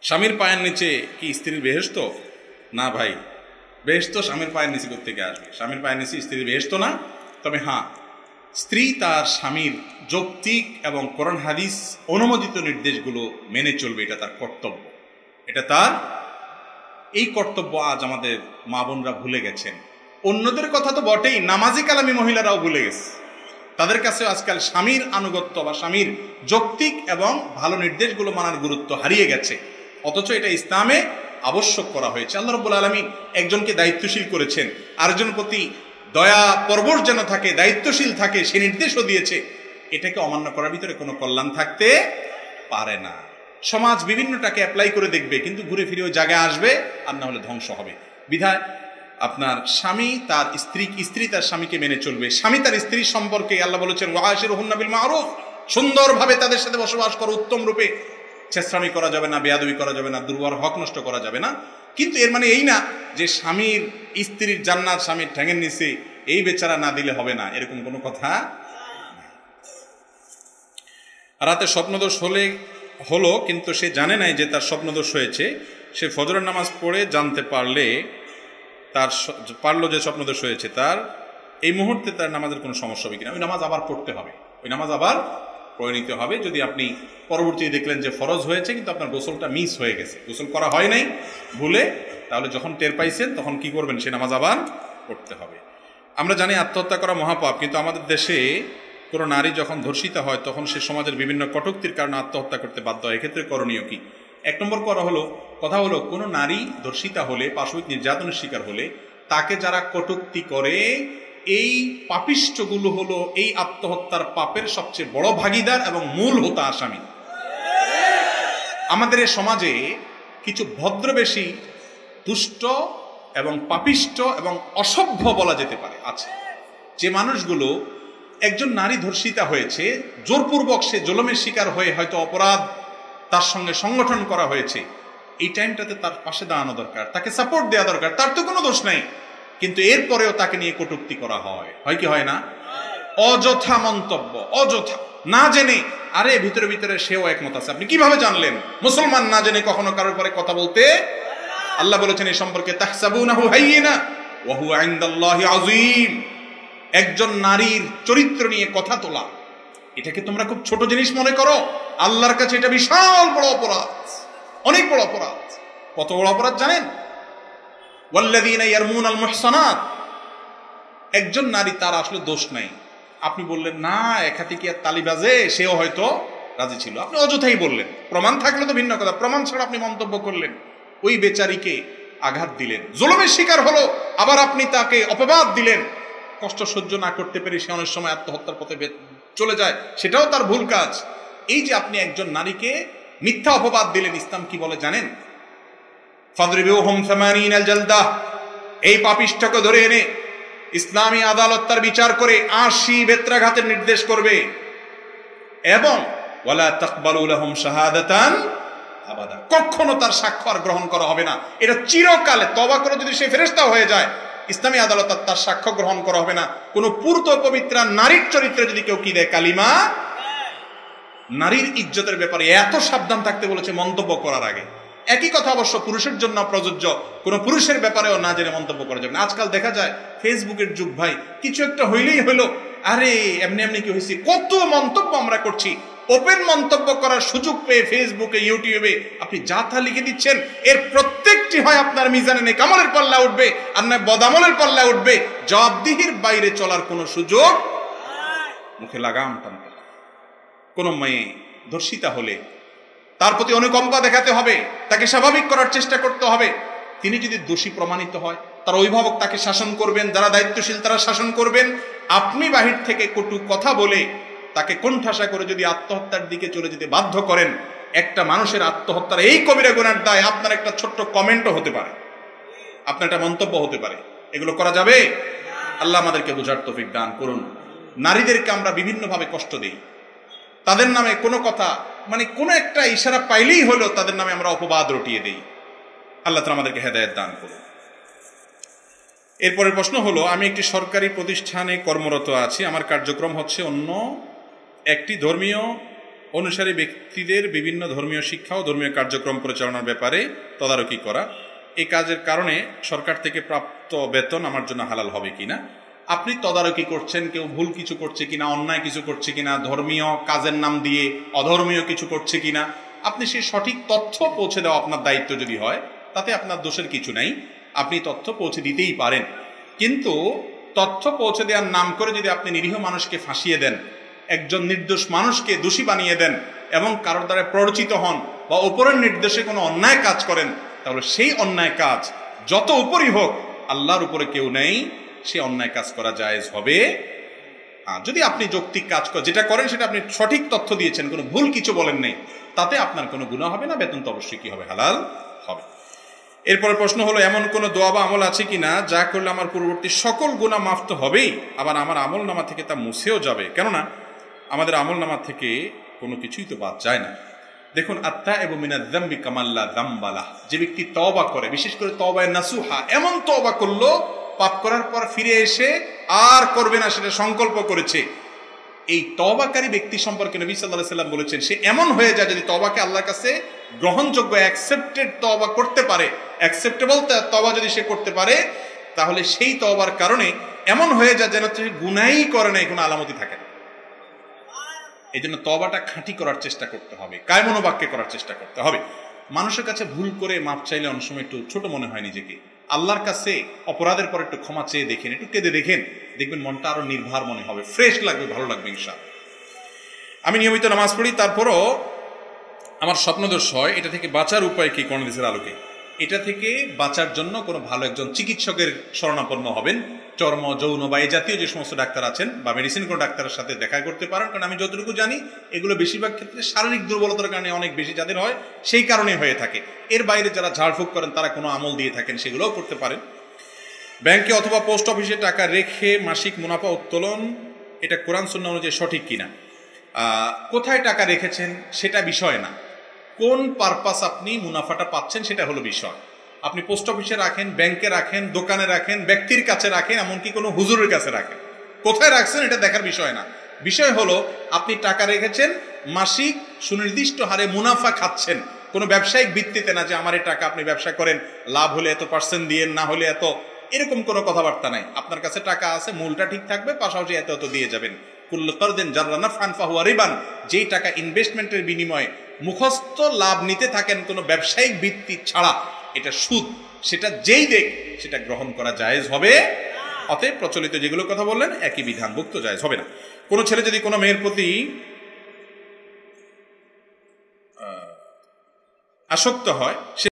স্বামীর পায়ের নিচে কি স্ত্রীর বেহেশত? না ভাই, বেহেশত স্বামীর পায়ের নিচে থেকে আসবে। স্বামীর পায়ের নিচে স্ত্রীর বেহেশত না। তবে হ্যাঁ, স্ত্রী তার স্বামীর যৌক্তিক এবং কোরআন হাদিস অনুমোদিত নির্দেশগুলো মেনে চলবে, এটা তার কর্তব্য। এটা তার এই কর্তব্য আজ আমাদের মা বোনরা ভুলে গেছেন। অন্যদের কথা তো বটেই, নামাজি কালামী মহিলারাও ভুলে গেছে। তাদের কাছে আজকাল স্বামীর আনুগত্য বা স্বামীর যৌক্তিক এবং ভালো নির্দেশগুলো মানার গুরুত্ব হারিয়ে গেছে। অথচ এটা ইসলামে আবশ্যক করা হয়েছে। আল্লাহ রাব্বুল আলামিন একজনকে দায়িত্বশীল করেছেন, আরেকজনের প্রতি দয়া পরবশ যেন থাকে, দায়িত্বশীল থাকে, সে নির্দেশও দিয়েছে। এটাকে অমান্য করার ভিতরে কোনো কল্যাণ থাকতে পারে না। সমাজ বিভিন্নটাকে অ্যাপ্লাই করে দেখবে, কিন্তু ঘুরে ফিরে ওই জায়গায় আসবে, আর না হলে ধ্বংস হবে। বিধায় আপনার স্বামী তার স্ত্রী তার স্বামীকে মেনে চলবে। স্বামী তার স্ত্রীর সম্পর্কে আল্লাহ বলেছেন ওয়াশিরুহুন্না বিল মারুফ, সুন্দরভাবে তাদের সাথে বসবাস করো, উত্তম রূপে। ছেঁচড়ামি করা যাবে না, বেয়াদবি করা যাবে না, দুর্বল হক নষ্ট করা যাবে না। কিন্তু এর মানে এই না যে স্বামীর স্ত্রীর জান্নাত স্বামীর ঠ্যাঙের নিচে, এই বেচারা না দিলে হবে না, এরকম কোনো কথা। রাতে স্বপ্নদোষ হলো কিন্তু সে জানে নাই যে তার স্বপ্নদোষ হয়েছে। সে ফজরের নামাজ পড়ে জানতে পারলো যে স্বপ্নদোষ হয়েছে। তার এই মুহূর্তে তার নামাজের কোনো সমস্যা হবে কিনা? ওই নামাজ আবার পড়তে হবে, ওই নামাজ আবার পড়ে নিতে হবে। যদি আপনি পরবর্তীতে দেখলেন যে ফরজ হয়েছে কিন্তু আপনার গোসলটা মিস হয়ে গেছে, গোসল করা হয় নাই ভুলে, তাহলে যখন টের পাইছেন তখন কি করবেন? সে নামাজ আবার পড়তে হবে। আমরা জানি আত্মহত্যা করা মহাপাপ, কিন্তু আমাদের দেশে কোনো নারী যখন ধর্ষিতা হয় তখন সে সমাজের বিভিন্ন কটূক্তির কারণে আত্মহত্যা করতে বাধ্য হয়। এক্ষেত্রে করণীয় কি? এক নম্বর কথা হলো কোনো নারী ধর্ষিতা হলে, পাশবিক নির্যাতনের শিকার হলে, তাকে যারা কটূক্তি করে, এই পাপিষ্ঠগুলো হলো এই আত্মহত্যার পাপের সবচেয়ে বড় ভাগীদার এবং মূল হোতা আসামি। আমাদের এই সমাজে কিছু ভদ্রবেশী, দুষ্ট এবং পাপিষ্ঠ এবং অসভ্য বলা যেতে পারে আছে, যে মানুষগুলো একজন নারী ধর্ষিতা হয়েছে, জোরপূর্বক সে জুলুমের শিকার হয়ে হয়তো অপরাধ তার সঙ্গে সংগঠন করা হয়েছে, এই টাইমটাতে তার পাশে দাঁড়ানো দরকার, তাকে সাপোর্ট দেওয়া দরকার। তার তো কোনো দোষ নাই, কিন্তু এরপরেও তাকে নিয়ে কটূক্তি করা হয় কি হয় না? অযথা মন্তব্য, অযথা, না জেনে। আরে ভিতরে ভিতরে সেও একমত আছে, আপনি কিভাবে জানলেন? মুসলমান না জেনে কখনো কারোর পরে কথা বলতে, আল্লাহ বলেছেন এই সম্পর্কে তাহসাবুনাহু হাইয়িনা ওয়া হুয়া ইনদাল্লাহি আযীম। একজন নারীর চরিত্র নিয়ে কথা তোলা, এটাকে তোমরা খুব ছোট জিনিস মনে করো, আল্লাহর কাছে এটা বিশাল বড় অপরাধ, অনেক বড় অপরাধ। কত বড় অপরাধ জানেন? ওয়াল্লাযীনা ইয়ারমুনাল মুহসানাত, একজন নারী তার আসলে দোষ নাই, আপনি বললেন না একাতি কি আর তালি বাজে, সেও হয়তো রাজি ছিল, আপনি অযথাই বললেন। প্রমাণ থাকলে তো ভিন্ন কথা, প্রমাণ ছাড়া আপনি মন্তব্য করলেন, ওই বেচারীকে আঘাত দিলেন, জুলুমের শিকার হলো, আবার আপনি তাকে অপবাদ দিলেন। কষ্ট সহ্য না করতে পেরে সে অনেক সময় আত্মহত্যার পথে চলে যায়, সেটাও তার ভুল কাজ। এই যে আপনি একজন নারীকে মিথ্যা অপবাদ দিলেন, ইসলাম কি বলে জানেন? ফাদরিবুহুম 80 জালদাহ, এই পাপিষ্ঠকে ধরে এনে ইসলামী আদালত তার বিচার করে 80 বেত্রাঘাতের নির্দেশ করবে, এবং ওয়ালা তাকবালু লাহুম শাহাদাতান আবাদা, কখনো তার সাক্ষ্য আর গ্রহণ করা হবে না। এটা চিরকালে, তওবা করে যদি সে ফেরেশতা হয়ে যায়, ইসলামী আদালত তার সাক্ষ্য গ্রহণ করা হবে না। কোন পূর্ত পবিত্রা নারীর চরিত্রে যদি কেউ কি দেয় কালিমা, নারীর ইজ্জতের ব্যাপারে এত সাবধান থাকতে বলেছে মন্তব্য করার আগে। একই কথা অবশ্য পুরুষের জন্য প্রযোজ্য, কোন পুরুষের ব্যাপারেও না জেনে মন্তব্য করা যাবে না। আজকাল দেখা যায় ফেসবুকের যুগ ভাই, কিছু একটা হইলেই হইলো, আরে এমনি এমনি কি হয়েছে, কত মন্তব্য আমরা করছি। ওপেন মন্তব্য করার সুযোগ পেয়ে ফেসবুকে, ইউটিউবে আপনি যা তা লিখে দিচ্ছেন, এর প্রত্যেকটি হয় আপনার মিজানে নেক আমলের পাল্লা উঠবে, আর নয় বদামলের পাল্লা উঠবে। জবাবদিহির বাইরে চলার কোনো সুযোগ, মুখে লাগাম টানতে। কোন মেয়ে ধর্ষিতা হলে তার প্রতি অনুকম্পা দেখাতে হবে, তাকে স্বাভাবিক করার চেষ্টা করতে হবে। তিনি যদি দোষী প্রমাণিত হয়, তার অভিভাবক তাকে শাসন করবেন, যারা দায়িত্বশীল তারা শাসন করবেন। আপনি বাহির থেকে কটু কথা বলে তাকে কোণঠাসা করে যদি আত্মহত্যার দিকে চলে যেতে বাধ্য করেন, একটা মানুষের আত্মহত্যার এই কবিরা গুনার দায় আপনার একটা ছোট্ট কমেন্টও হতে পারে, আপনার একটা মন্তব্য হতে পারে। এগুলো করা যাবে? আল্লাহ আমাদেরকে বোঝার তৌফিক দান করুন। নারীদেরকে আমরা বিভিন্নভাবে কষ্ট দেই, তাদের নামে কোনো কথা, মানে কোনো একটা ইশারা পাইলেই হলো তাদের নামে আমরা অপবাদ রটিয়ে দেই। আল্লাহ তাআলা আমাদেরকে হেদায়েত দান করুন। এরপরের প্রশ্ন হলো, আমি একটি সরকারি প্রতিষ্ঠানে কর্মরত আছি, আমার কার্যক্রম হচ্ছে অন্য একটি ধর্মীয় অনুসারী ব্যক্তিদের বিভিন্ন ধর্মীয় শিক্ষা ও ধর্মীয় কার্যক্রম পরিচালনার ব্যাপারে তদারকি করা, এই কাজের কারণে সরকার থেকে প্রাপ্ত বেতন আমার জন্য হালাল হবে কিনা। আপনি তদারকি করছেন কেউ ভুল কিছু করছে কিনা, অন্যায় কিছু করছে কিনা, ধর্মীয় কাজের নাম দিয়ে অধর্মীয় কিছু করছে কিনা, আপনি সেই সঠিক তথ্য পৌঁছে দেওয়া আপনার দায়িত্ব যদি হয়, তাতে আপনার দোষের কিছু নাই, আপনি তথ্য পৌঁছে দিতেই পারেন। কিন্তু তথ্য পৌঁছে দেওয়ার নাম করে যদি আপনি নিরীহ মানুষকে ফাঁসিয়ে দেন, একজন নির্দোষ মানুষকে দোষী বানিয়ে দেন এবং কারোর দ্বারা প্ররোচিত হন বা উপরের নির্দেশে কোনো অন্যায় কাজ করেন, তাহলে সেই অন্যায় কাজ যত উপরই হোক, আল্লাহর উপরে কেউ নেই, সে অন্যায় কাজ করা জায়েজ হবে। যদি আপনি যৌক্তিক কাজ যেটা করেন সেটা আপনি সঠিক তথ্য দিয়েছেন, কোনো ভুল কিছু বলেন নেই, তাতে আপনার কোনো গুনাহ হবে না, বেতন তো অবশ্যই কি হবে, হালাল হবে। এরপরে প্রশ্ন হলো, এমন কোনো দোয়া বা আমল আছে কিনা যা করলে আমার পূর্ববর্তী সকল গুনাহ মাফ তো হবেই, আবার আমার আমল নামা থেকে তা মুছেও যাবে? কেননা আমাদের আমল নামা থেকে কোনো কিছুই তো বাদ যায় না। দেখুন, আত্তা এবং মিনাজ্জাম্বি কামাল্লা যামবালা, যে ব্যক্তি তওবা করে, বিশেষ করে তওবায়ে নাসুহা, এমন তওবা করলো পাপ করার পর ফিরে এসে আর করবে না সেটা সংকল্প করেছে, এই তওবাকারী ব্যক্তি সম্পর্কে নবী সাল্লাল্লাহু আলাইহি ওয়াসাল্লাম বলেছেন, সে এমন হয়ে যায় যদি তওবাকে আল্লাহর কাছে গ্রহণযোগ্য অ্যাকসেপ্টেড তওবা করতে পারে, অ্যাকসেপ্টেবল তওবা যদি সে করতে পারে, তাহলে সেই তওবার কারণে এমন হয়ে যায় যেন সে গুনাহই করে নাই, কোনো আলামতি থাকে না। এই জন্য তওবাটা খাঁটি করার চেষ্টা করতে হবে, কায়মনোবাক্যে করার চেষ্টা করতে হবে। মানুষের কাছে ভুল করে মাপ চাইলে অনেক সময় একটু ছোট মনে হয় নিজেকে, আল্লাহর কাছে অপরাধের পর একটু ক্ষমা চেয়ে দেখেন, একটু কেঁদে দেখেন, দেখবেন মনটা আরো নির্ভার মনে হবে, ফ্রেশ লাগবে, ভালো লাগবে ইনশাআল্লাহ। আমি নিয়মিত নামাজ পড়ি, তারপরও আমার স্বপ্নদোষ হয়, এটা থেকে বাঁচার উপায় কি কোন হাদিসের আলোকে? এটা থেকে বাঁচার জন্য কোনো ভালো একজন চিকিৎসকের শরণাপন্ন হবেন, চর্ম যৌন বা এই জাতীয় যে সমস্ত ডাক্তার আছেন বা মেডিসিন কোনো ডাক্তারের সাথে দেখা করতে পারেন। কারণ আমি যতটুকু জানি এগুলো বেশিরভাগ ক্ষেত্রে শারীরিক দুর্বলতার কারণে অনেক বেশি যাদের হয়, সেই কারণে হয়ে থাকে। এর বাইরে যারা ঝাড়ফুঁক করেন তারা কোনো আমল দিয়ে থাকেন, সেগুলোও করতে পারেন। ব্যাংকে অথবা পোস্ট অফিসে টাকা রেখে মাসিক মুনাফা উত্তোলন, এটা কোরআন সুন্নাহ অনুযায়ী সঠিক কিনা? কোথায় টাকা রেখেছেন সেটা বিষয় না, কোন পারপাস আপনি মুনাফাটা পাচ্ছেন সেটা হলো বিষয়। আপনি পোস্ট অফিসে রাখেন, ব্যাংকে রাখেন, দোকানে রাখেন, ব্যক্তির কাছে রাখেন, এমনকি কোনো হুজুরের কাছে রাখেন, কোথায় রাখছেন এটা দেখার বিষয় না। বিষয় হলো আপনি টাকা রেখেছেন, মাসিক সুনির্দিষ্ট হারে মুনাফা খাচ্ছেন, কোনো ব্যবসায়িক ভিত্তিতে না যে আমার এই টাকা আপনি ব্যবসা করেন, লাভ হলে এত পার্সেন্ট দিয়ে, না হলে এত, এরকম কোনো কথাবার্তা নাই। আপনার কাছে টাকা আছে, মূলটা ঠিক থাকবে, পাশাপাশি এত এত দিয়ে যাবেন। কুল্লু কারদিন জাররা নাফআন ফাহুয়া রিবান, যেই টাকা ইনভেস্টমেন্টের বিনিময়ে মুখস্থ লাভ নিতে থাকেন কোনো ব্যবসায়িক ভিত্তি ছাড়া, এটা সুদ, সেটা যেই দেখ সেটা গ্রহণ করা জায়েজ হবে। অতএব প্রচলিত যেগুলো কথা বললেন একই বিধানভুক্ত, জায়েজ হবে না। কোনো ছেলে যদি কোনো মেয়ের প্রতি আসক্ত হয়,